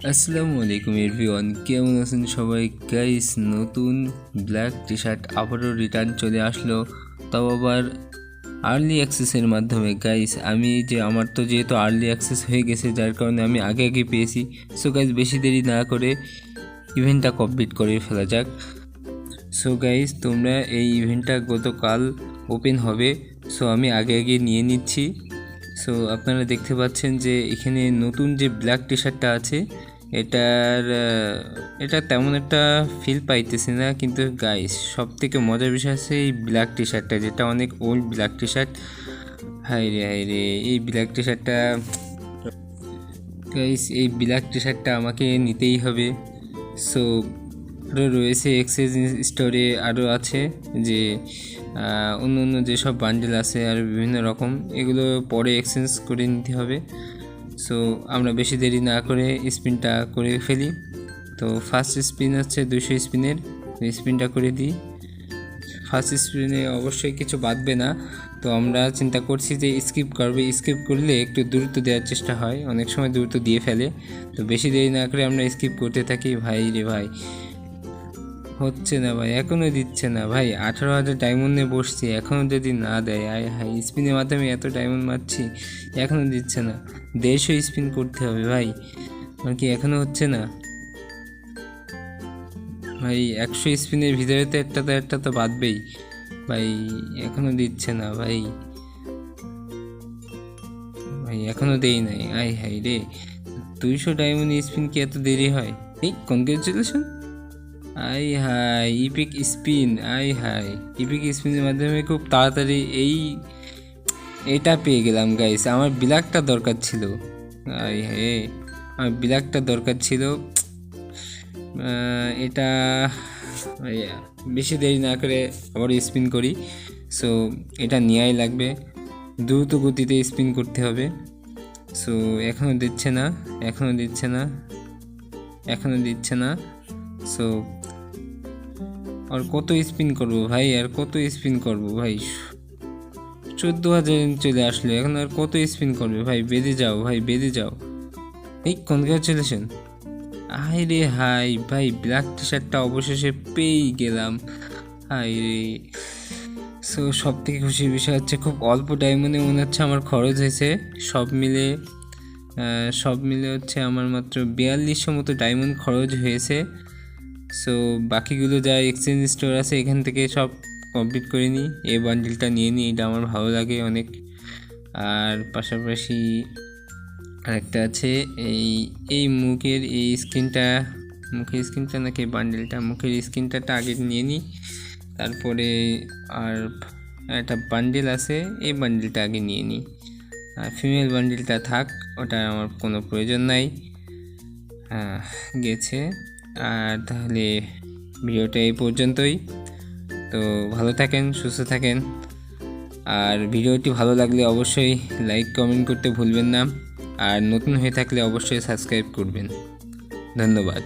আসসালামু আলাইকুম এভরিওয়ান, কেমন আছেন সবাই? গাইস, নতুন ব্ল্যাক টি শার্ট আবারও রিটার্ন চলে আসলো, তাও আবার আর্লি অ্যাক্সেসের মাধ্যমে। গাইস, আমার তো যেহেতু আর্লি অ্যাক্সেস হয়ে গেছে, যার কারণে আমি আগে আগে পেয়েছি। সো গাইস, বেশি দেরি না করে ইভেন্টটা কমপ্লিট করে ফেলা যাক। সো গাইস, তোমরা এই ইভেন্টটা গতকাল ওপেন হবে, সো আমি আগে আগে নিয়ে নিচ্ছি। সো আপনারা দেখতে পাচ্ছেন যে এখানে নতুন যে ব্ল্যাক টি শার্টটা আছে, এটা তেমন একটা ফিল পাইতেছি না, কিন্তু গাইস সব থেকে মজার বিষয় আছে এই ব্ল্যাক টি শার্টটা, যেটা অনেক ওল্ড ব্ল্যাক টি শার্ট। হাই রে এই ব্ল্যাক টি শার্টটা, গাইস এই ব্ল্যাক টি শার্টটা আমাকে নিতেই হবে। সো আরও রয়েছে এক্সচেঞ্জ স্টোরে, আরও আছে যে অন্য অন্য যেসব বান্ডেল আছে আর বিভিন্ন রকম, এগুলো পরে এক্সচেঞ্জ করে নিতে হবে। সো আমরা বেশি দেরি না করে স্পিনটা করে ফেলি। তো ফার্স্ট স্পিন হচ্ছে 200 স্পিনের, স্পিনটা করে দিই। ফার্স্ট স্পিনে অবশ্যই কিছু বাঁধবে না, তো আমরা চিন্তা করছি যে স্কিপ করলে একটু দ্রুত দেওয়ার চেষ্টা হয়, অনেক সময় দ্রুত দিয়ে ফেলে। তো বেশি দেরি না করে আমরা স্কিপ করতে থাকি। ভাই রে ভাই, হচ্ছে না ভাই, এখনও দিচ্ছে না ভাই। 18,000 ডায়মন্ডে বসছি, এখনও যদি না দেয়, হাই স্পিনের মাধ্যমে এত ডায়মন্ড মারছি, এখনও দিচ্ছে না। 150 স্পিন করতে হবে ভাই, আমার কি এখনও হচ্ছে না ভাই? 100 স্পিনের ভিতরে তো একটা তো বাঁধবেই ভাই, এখনও দিচ্ছে না ভাই। এখনও দেই নাই, হাই রে। 200 ডায়মন্ড স্পিন কি এত দেরি হয়? এই congratulation. Hi epic spin, epic স্পিনের মাধ্যমে খুব তাড়াতাড়ি এইটা পেয়ে গেলাম। গাইস, আমার ব্ল্যাকটা দরকার ছিল। আমার ব্ল্যাকটা দরকার ছিল। এটা বেশি দেরি না করে আবার স্পিন করি। সো এটা নেওয়াই লাগবে, দ্রুত গতিতে স্পিন করতে হবে। সো এখনও দিচ্ছে না। সো আর কত স্পিন করবো ভাই, 14,000 চলে আসলো, এখন আর কত স্পিন করবে ভাই? বেঁধে যাও। এই কনগ্রাচুলেশন। হাই ভাই, ব্ল্যাক টি শার্টটা অবশেষে পেয়েই গেলাম। সো সব থেকে খুশির বিষয় হচ্ছে খুব অল্প ডায়মন্ডে মনে হচ্ছে আমার খরচ হয়েছে। সব মিলে হচ্ছে আমার মাত্র 4200 মতো ডায়মন্ড খরচ হয়েছে। সো বাকিগুলো যা এক্সচেঞ্জ স্টোর আছে এখান থেকে সব কমপ্লিট করে নিই। এই বান্ডিলটা নিয়ে নিই, এটা আমার ভালো লাগে অনেক। আর পাশাপাশি আরেকটা আছে, এই মুখের স্কিনটা নাকি বান্ডিলটা, মুখের স্কিনটা আগে নিয়ে নিই, তারপরে আর একটা বান্ডিল আছে, এই বান্ডিলটা আগে নিয়ে নিই। আর ফিমেল বান্ডিলটা থাক, ওটা আমার কোনো প্রয়োজন নাই। গেছে। আর তাহলে ভিডিওটা এই পর্যন্তই। তো ভালো থাকেন, সুস্থ থাকেন। আর ভিডিওটি ভালো লাগলে অবশ্যই লাইক কমেন্ট করতে ভুলবেন না, আর নতুন হয়ে থাকলে অবশ্যই সাবস্ক্রাইব করবেন। ধন্যবাদ।